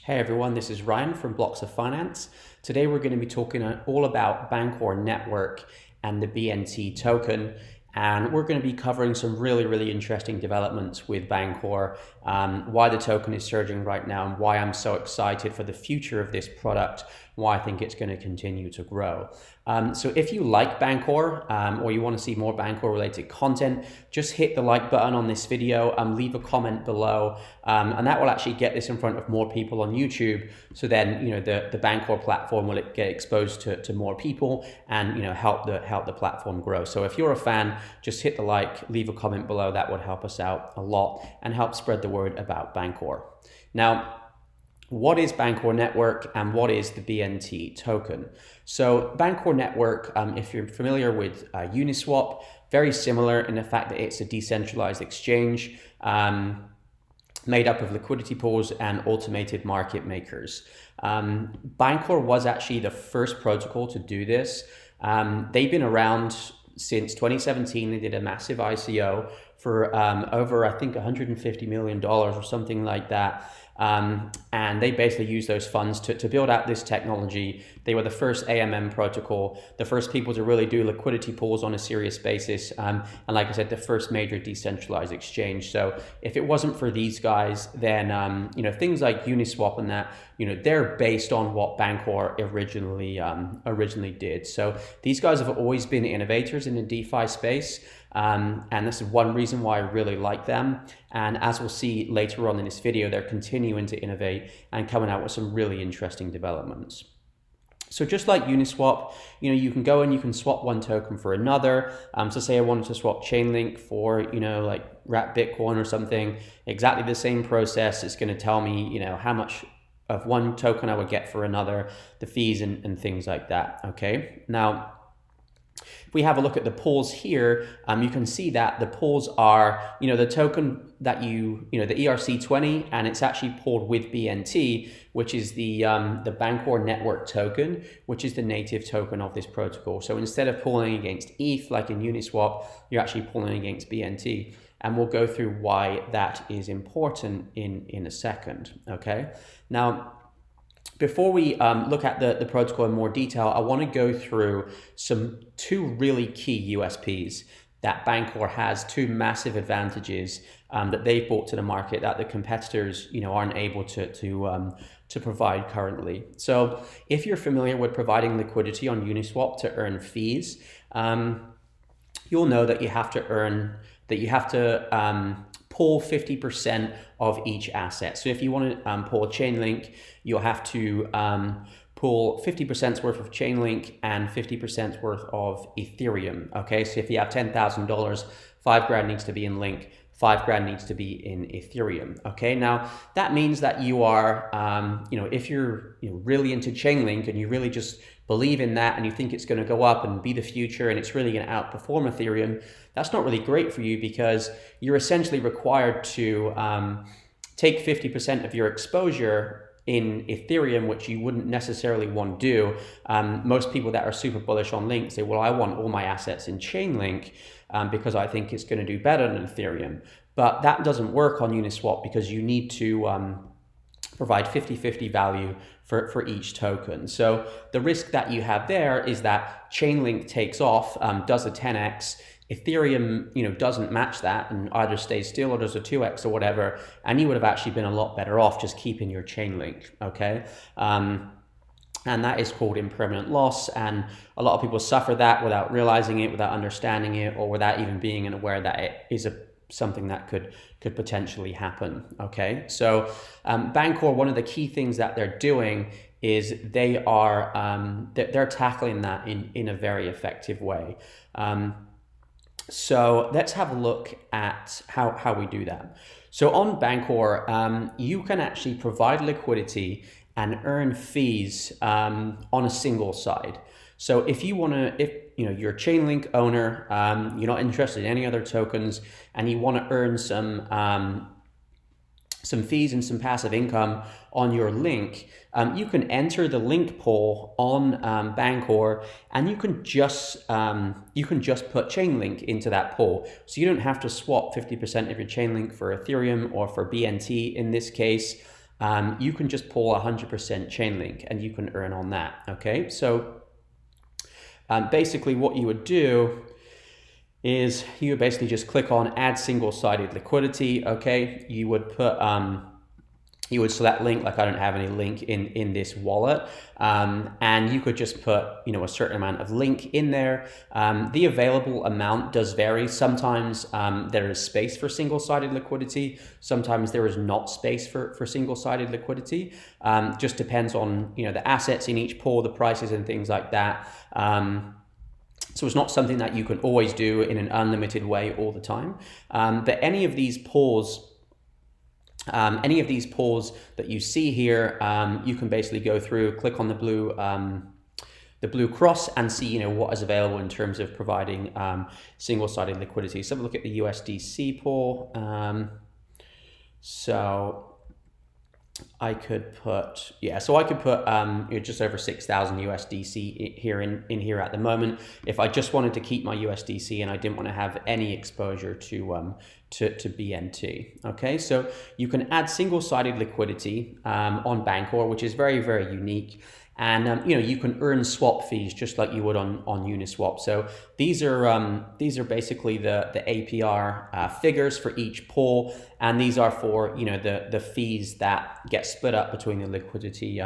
Hey everyone, this is Ryan from Blocks of Finance. Today we're going to be talking all about Bancor Network and the BNT token. And we're going to be covering some really interesting developments with Bancor, why the token is surging right now and why I'm so excited for the future of this product, why I think it's going to continue to grow. So if you like Bancor or you want to see more Bancor related content, just hit the like button on this video, leave a comment below, and that will actually get this in front of more people on YouTube. So then, the Bancor platform will get exposed to more people and, help the platform grow. So if you're a fan, just hit the like, leave a comment below. That would help us out a lot and help spread the word about Bancor. Now, what is Bancor Network and what is the BNT token? So Bancor Network, if you're familiar with UniSwap, very similar in the fact that it's a decentralized exchange made up of liquidity pools and automated market makers. Bancor was actually the first protocol to do this. They've been around since 2017. They did a massive ICO for over, I think, $150 million or something like that. And they basically use those funds to build out this technology. They were the first AMM protocol, the first people to really do liquidity pools on a serious basis. And like I said, the first major decentralized exchange. So if it wasn't for these guys, then, things like Uniswap and that, they're based on what Bancor originally did. So these guys have always been innovators in the DeFi space. And this is one reason why I really like them. And as we'll see later on in this video, they're continuing to innovate and coming out with some really interesting developments. So just like Uniswap, you can go and you can swap one token for another. So say I wanted to swap Chainlink for, like wrap Bitcoin or something, exactly the same process. It's going to tell me, how much of one token I would get for another, the fees and things like that. Okay. Now, if we have a look at the pools here, you can see that the pools are, the token that the ERC20, and it's actually pooled with BNT, which is the Bancor Network Token, which is the native token of this protocol. So instead of pooling against ETH, like in Uniswap, you're actually pooling against BNT. And we'll go through why that is important in a second, okay? Now, before we look at the protocol in more detail, I want to go through two really key USPs that Bancor has, two massive advantages that they've brought to the market that the competitors, aren't able to provide currently. So if you're familiar with providing liquidity on Uniswap to earn fees, you'll know that you have to pull 50% of each asset. So if you want to pull Chainlink, you'll have to pull 50% worth of Chainlink and 50% worth of Ethereum. Okay, so if you have $10,000, $5,000 needs to be in Link, $5,000 needs to be in Ethereum. Okay, now that means that you are, if you're really into Chainlink and you really just believe in that and you think it's going to go up and be the future and it's really going to outperform Ethereum, that's not really great for you because you're essentially required to take 50% of your exposure in Ethereum, which you wouldn't necessarily want to do. Most people that are super bullish on Link say, well, I want all my assets in Chainlink because I think it's going to do better than Ethereum. But that doesn't work on Uniswap because you need to provide 50-50 value for each token. So the risk that you have there is that Chainlink takes off, does a 10x, Ethereum, doesn't match that and either stays still or does a 2x or whatever, and you would have actually been a lot better off just keeping your Chainlink, okay? And that is called impermanent loss, and a lot of people suffer that without realizing it, without understanding it, or without even being aware that it is something that could potentially happen, okay? So Bancor, one of the key things that they're doing is they're tackling that in a very effective way. So let's have a look at how we do that. So on Bancor, you can actually provide liquidity and earn fees on a single side. So if you're a Chainlink owner, you're not interested in any other tokens, and you want to earn some fees and some passive income on your Link, you can enter the Link pool on Bancor, and you can just put Chainlink into that pool. So you don't have to swap 50% of your Chainlink for Ethereum or for BNT in this case. you can just pull 100% Chainlink and you can earn on that. Okay, so basically what you would do is you would basically just click on add single-sided liquidity. Okay, you would put you would select link, like I don't have any link in this wallet, and you could just put, you know, a certain amount of link in there. The available amount does vary. Sometimes there is space for single-sided liquidity. Sometimes there is not space for single-sided liquidity. Just depends on, you know, the assets in each pool, the prices and things like that. So it's not something that you can always do in an unlimited way all the time. But any of these pools that you see here, you can basically go through, click on the blue cross and see, you know, what is available in terms of providing single-sided liquidity. So have a look at the USDC pool. So I could put, so I could put you know, just over 6,000 USDC here in here at the moment. If I just wanted to keep my USDC and I didn't want to have any exposure to BNT. Okay, so you can add single-sided liquidity on Bancor, which is very, very unique. And you know, you can earn swap fees just like you would on UniSwap. So these are basically the APR figures for each pool, and these are for, you know, the fees that get split up between the liquidity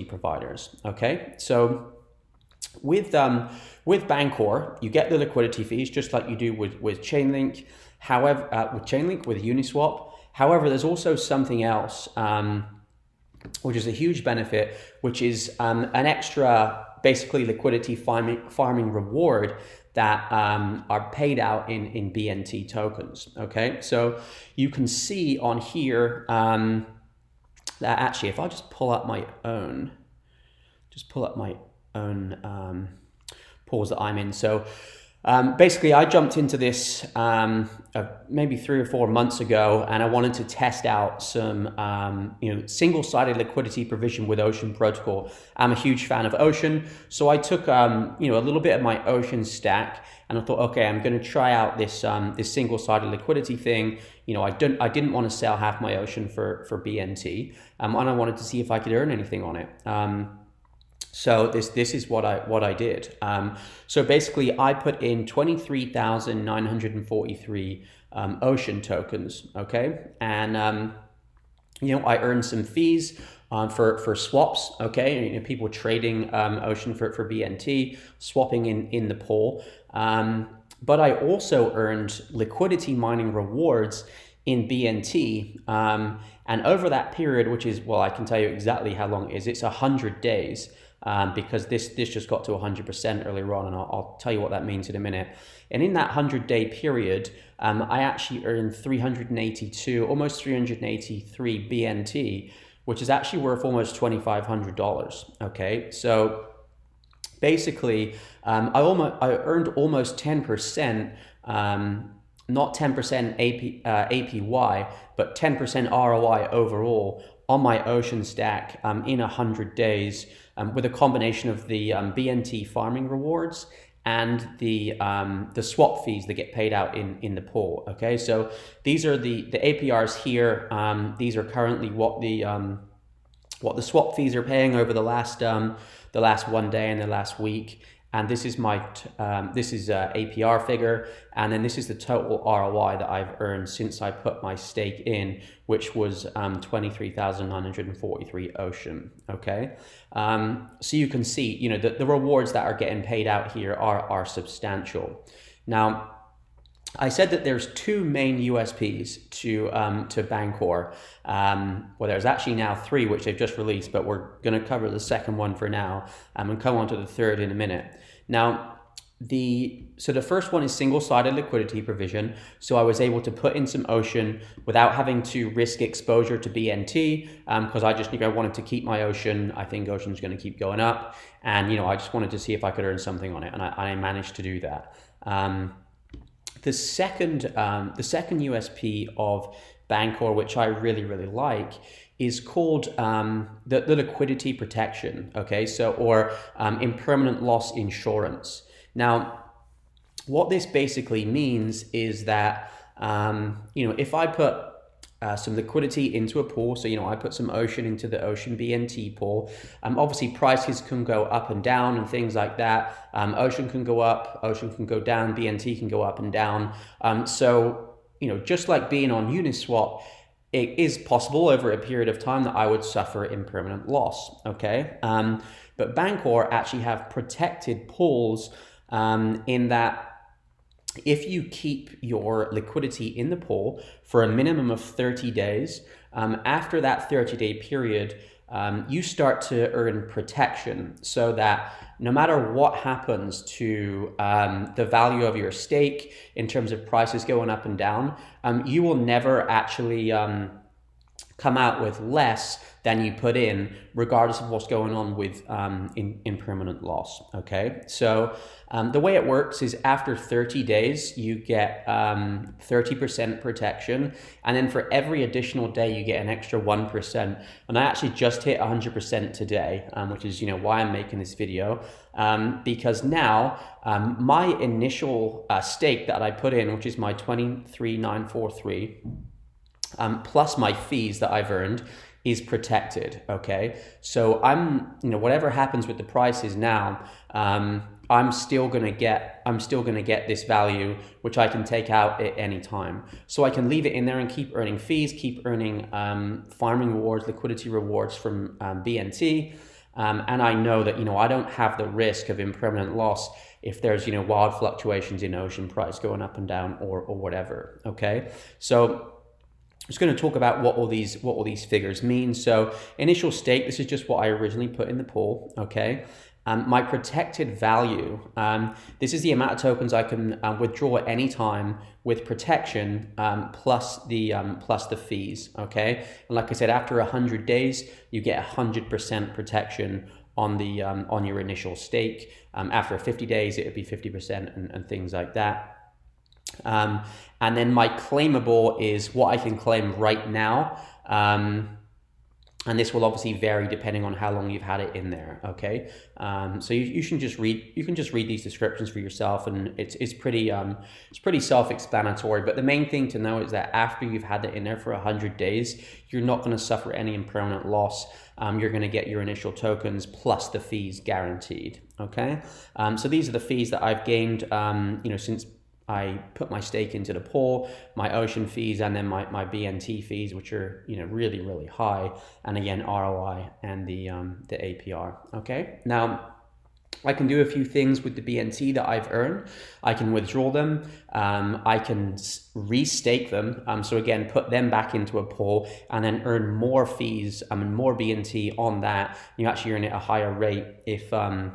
providers. Okay, so with Bancor, you get the liquidity fees just like you do with Chainlink. However, with Uniswap. However, there's also something else, which is a huge benefit, which is an extra, basically, liquidity farming reward that are paid out in BNT tokens. Okay, so you can see on here that actually, if I just pull up my own, pools that I'm in. So basically, I jumped into this maybe 3 or 4 months ago, and I wanted to test out some you know, single-sided liquidity provision with Ocean protocol. I'm a huge fan of Ocean, so I took you know, a little bit of my Ocean stack, and I thought, okay, I'm going to try out this this single-sided liquidity thing. You know, I didn't want to sell half my Ocean for BNT, and I wanted to see if I could earn anything on it. So this is what I did. So basically, I put in 23,943 Ocean tokens. Okay, and you know, I earned some fees for swaps. Okay, you know, people trading Ocean for BNT, swapping in the pool. But I also earned liquidity mining rewards in BNT. And over that period, which is, well, I can tell you exactly how long it is. It's 100 days. Because this just got to 100% earlier on, and I'll tell you what that means in a minute. And in that 100-day period, I actually earned 382, almost 383 BNT, which is actually worth almost $2,500. Okay, so basically, I earned almost 10%. Not 10% APY, but 10% ROI overall on my Ocean stack in 100 days, with a combination of the BNT farming rewards and the swap fees that get paid out in the pool. Okay, so these are the APRs here. These are currently what the swap fees are paying over the last 1 day and the last week. And this is my APR figure, and then this is the total ROI that I've earned since I put my stake in, which was 23,943 Ocean. Okay, so you can see, you know, the rewards that are getting paid out here are substantial. Now, I said that there's 2 main USPs to Bancor. Well, there's actually now 3, which they've just released, but we're going to cover the second one for now, and come on to the third in a minute. Now, the first one is single-sided liquidity provision. So I was able to put in some Ocean without having to risk exposure to BNT, because I wanted to keep my Ocean. I think Ocean's going to keep going up, and you know, I just wanted to see if I could earn something on it, and I managed to do that. The second USP of Bancor, which I really like, is called the liquidity protection. Okay, so or impermanent loss insurance. Now, what this basically means is that you know, if I put some liquidity into a pool. So, I put some Ocean into the Ocean BNT pool. Obviously, prices can go up and down and things like that. Ocean can go up, Ocean can go down, BNT can go up and down. So, just like being on Uniswap, it is possible over a period of time that I would suffer impermanent loss, okay? But Bancor actually have protected pools in that if you keep your liquidity in the pool for a minimum of 30 days, after that 30-day period, you start to earn protection so that no matter what happens to the value of your stake in terms of prices going up and down, you will never actually come out with less than you put in, regardless of what's going on with impermanent loss, okay? So the way it works is after 30 days, you get 30% protection, and then for every additional day, you get an extra 1%. And I actually just hit 100% today, which is why I'm making this video, because now my initial stake that I put in, which is my 23,943, plus my fees that I've earned, is protected, okay? So whatever happens with the prices now, I'm still gonna get this value, which I can take out at any time. So I can leave it in there and keep earning fees, keep earning farming rewards, liquidity rewards from BNT, and I know that I don't have the risk of impermanent loss if there's wild fluctuations in Ocean price going up and down or whatever, okay? So I'm just going to talk about what all these figures mean. So initial stake, this is just what I originally put in the pool, okay? My protected value, this is the amount of tokens I can withdraw at any time with protection, plus the fees, okay? And like I said, after 100 days, you get 100% protection on the on your initial stake. After 50 days, it would be 50% and things like that. And then my claimable is what I can claim right now. And this will obviously vary depending on how long you've had it in there, okay? So you can just read these descriptions for yourself, and it's pretty self-explanatory. But the main thing to know is that after you've had it in there for 100 days, you're not going to suffer any impermanent loss. You're going to get your initial tokens plus the fees guaranteed, okay? So these are the fees that I've gained, since I put my stake into the pool, my Ocean fees, and then my BNT fees, which are really, really high, and again ROI and the APR. Okay, now I can do a few things with the BNT that I've earned. I can withdraw them. I can restake them. So again, put them back into a pool and then earn more fees and more BNT on that. You actually earn it at a higher rate if I'm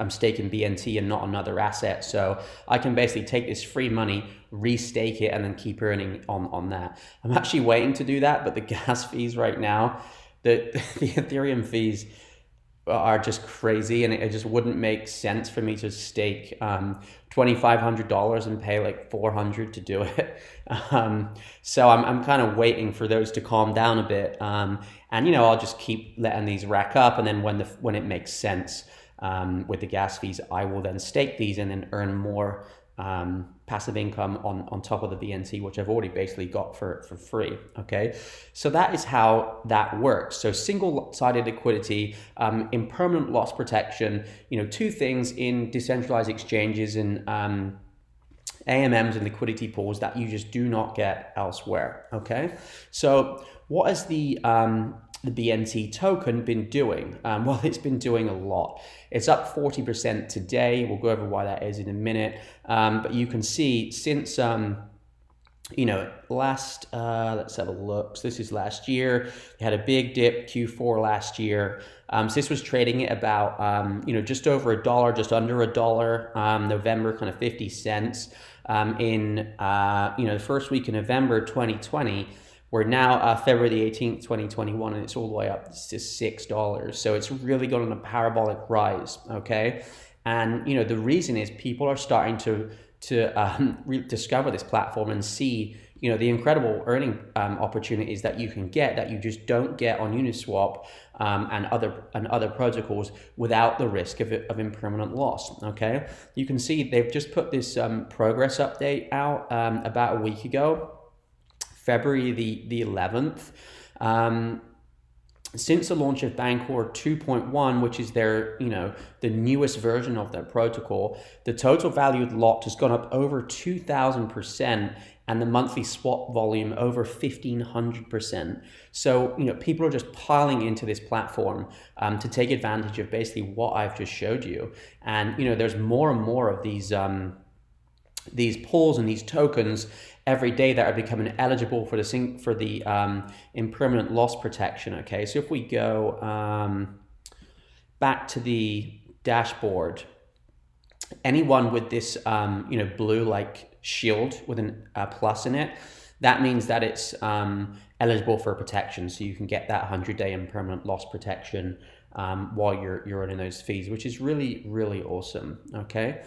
staking BNT and not another asset. So I can basically take this free money, restake it, and then keep earning on that. I'm actually waiting to do that, but the gas fees right now, the Ethereum fees are just crazy, and it just wouldn't make sense for me to stake $2,500 and pay like $400 to do it. So I'm kind of waiting for those to calm down a bit, and I'll just keep letting these rack up, and then when it makes sense with the gas fees, I will then stake these and then earn more passive income on top of the BNT, which I've already basically got for free, okay? So that is how that works. So single-sided liquidity, impermanent loss protection, two things in decentralized exchanges and AMMs and liquidity pools that you just do not get elsewhere, okay? So what is the BNT token been doing? Well, it's been doing a lot. It's up 40% today. We'll go over why that is in a minute. But you can see since, let's have a look. So this is last year. They had a big dip Q4 last year. So this was trading at about, just over $1, just under $1, November, kind of 50 cents. In, the first week of November 2020, we're now February the 18th, 2021, and it's all the way up to $6. So it's really gone on a parabolic rise, okay? And, the reason is people are starting to discover this platform and see, the incredible earning opportunities that you can get that you just don't get on Uniswap and other protocols without the risk of impermanent loss, okay? You can see they've just put this progress update out about a week ago. February the 11th. Since the launch of Bancor 2.1, which is their, the newest version of their protocol, the total value locked has gone up over 2,000%, and the monthly swap volume over 1,500%. So, people are just piling into this platform to take advantage of basically what I've just showed you. And, there's more and more of these pools and these tokens every day that are becoming eligible for the impermanent loss protection. Okay, so if we go back to the dashboard, anyone with this blue like shield with a plus in it, that means that it's eligible for protection, so you can get that 100-day impermanent loss protection while you're earning those fees, which is really, really awesome. Okay.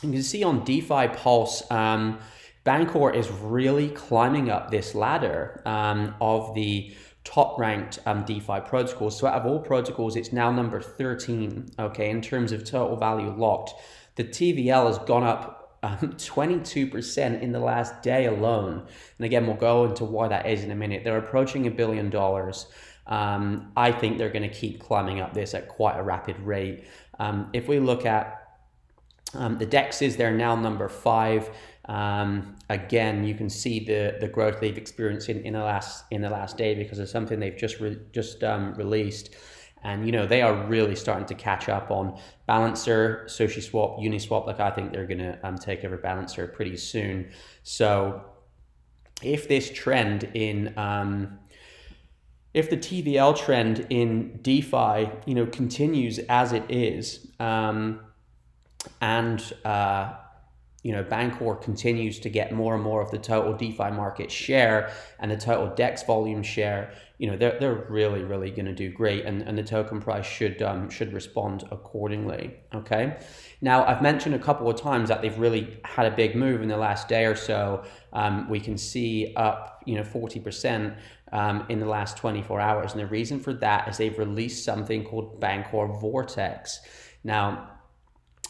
You can see on DeFi Pulse, Bancor is really climbing up this ladder of the top-ranked DeFi protocols. So out of all protocols, it's now number 13, okay, in terms of total value locked. The TVL has gone up 22% in the last day alone. And again, we'll go into why that is in a minute. They're approaching $1 billion. I think they're going to keep climbing up this at quite a rapid rate. If we look at the DEXs, they're now number 5. Again, you can see the growth they've experienced in the last day because of something they've just released, and they are really starting to catch up on Balancer, SushiSwap, UniSwap. Like, I think they're gonna take over Balancer pretty soon. So if this trend in if the TVL trend in DeFi continues as it is, and Bancor continues to get more and more of the total DeFi market share and the total DEX volume share, they're really, really going to do great, and the token price should respond accordingly. Okay. Now, I've mentioned a couple of times that they've really had a big move in the last day or so. We can see up 40% in the last 24 hours, and the reason for that is they've released something called Bancor Vortex. Now,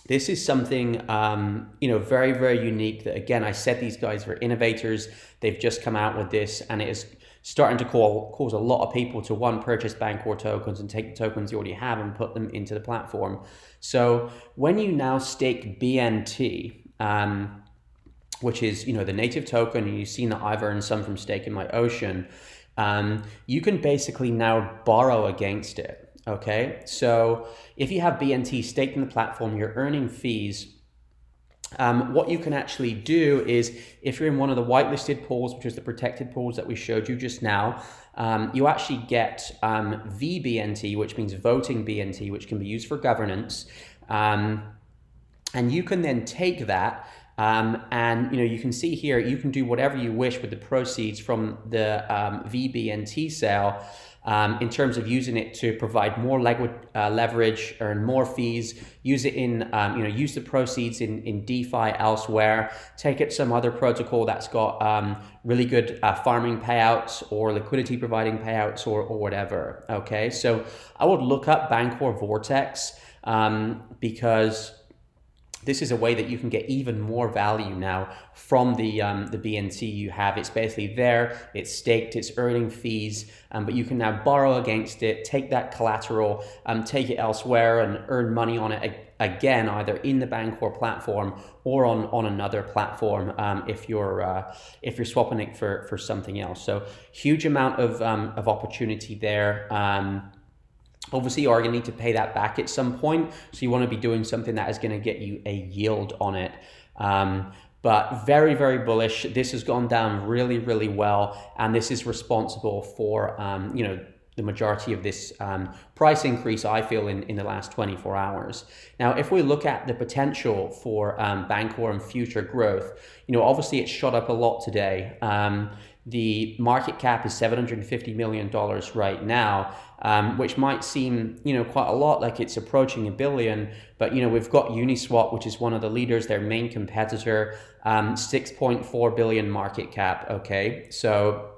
this is something, very, very unique that, again, I said these guys were innovators. They've just come out with this, and it is starting to cause a lot of people to, one, purchase Bancor tokens and take the tokens you already have and put them into the platform. So when you now stake BNT, which is, the native token, and you've seen that I've earned some from staking my Ocean, you can basically now borrow against it. Okay, so if you have BNT staked in the platform, you're earning fees. What you can actually do is, if you're in one of the whitelisted pools, which is the protected pools that we showed you just now, you actually get VBNT, which means voting BNT, which can be used for governance. And you can then take that, and you can see here, you can do whatever you wish with the proceeds from the VBNT sale. In terms of using it to provide more leverage, earn more fees, use it in, use the proceeds in DeFi elsewhere, take it to some other protocol that's got really good farming payouts or liquidity providing payouts or whatever. Okay, so I would look up Bancor Vortex because this is a way that you can get even more value now from the BNT you have. It's basically there, it's staked, it's earning fees, but you can now borrow against it, take that collateral, take it elsewhere and earn money on it again, either in the Bancor platform or on another platform if you're swapping it for something else. So huge amount of opportunity there. Obviously, you are going to need to pay that back at some point, so you want to be doing something that is going to get you a yield on it. But very, very bullish. This has gone down really, really well, and this is responsible for the majority of this price increase, I feel, in the last 24 hours. Now, if we look at the potential for Bancor and future growth, obviously it's shot up a lot today. The market cap is $750 million right now, which might seem, quite a lot, like it's approaching $1 billion. But, we've got UniSwap, which is one of the leaders, their main competitor, 6.4 billion market cap. Okay, so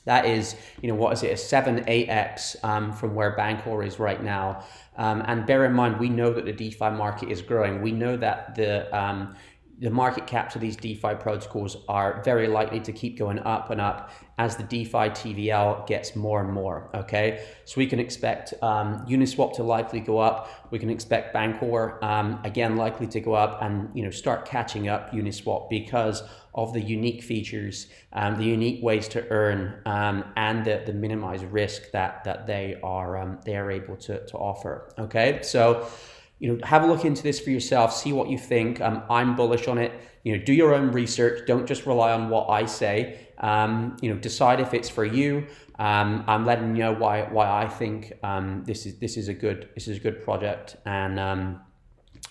that is, what is it, a 7-8x from where Bancor is right now. And bear in mind, we know that the DeFi market is growing. We know that the the market caps of these DeFi protocols are very likely to keep going up and up as the DeFi TVL gets more and more, okay? So we can expect UniSwap to likely go up. We can expect Bancor, again, likely to go up and, you know, start catching up UniSwap because of the unique features, the unique ways to earn, and the minimized risk that they are able to offer, okay? So, you know, have a look into this for yourself, see what you think. I'm bullish on it. You know, do your own research. Don't just rely on what I say. You know, decide if it's for you. I'm letting you know why I think this is a good project and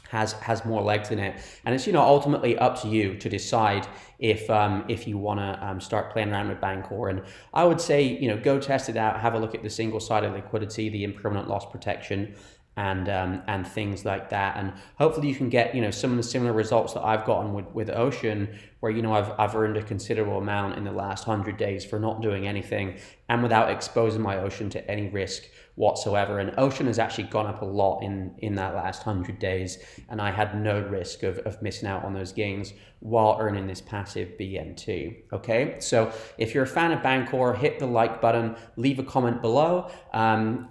has more legs in it. And it's, you know, ultimately up to you to decide if you want to start playing around with Bancor. And I would say, you know, go test it out. Have a look at the single-sided liquidity, the impermanent loss protection, and things like that, and hopefully you can get, you know, some of the similar results that I've gotten with Ocean, where, you know, I've earned a considerable amount in the last 100 days for not doing anything and without exposing my Ocean to any risk whatsoever. And Ocean has actually gone up a lot in that last 100 days, and I had no risk of missing out on those gains while earning this passive BNT. Okay, so if you're a fan of Bancor, hit the like button, leave a comment below,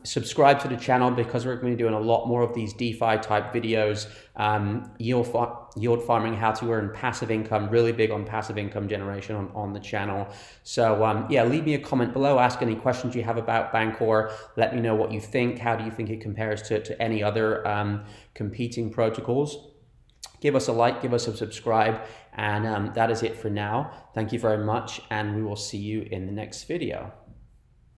subscribe to the channel because we're going to be doing a lot more of these DeFi type videos, yield farming, how to earn passive income, really big on passive income generation on the channel. So yeah, leave me a comment below, ask any questions you have about Bancor, let me know what you think. How do you think it compares to any other competing protocols? Give us a like, give us a subscribe, and that is it for now. Thank you very much, and we will see you in the next video.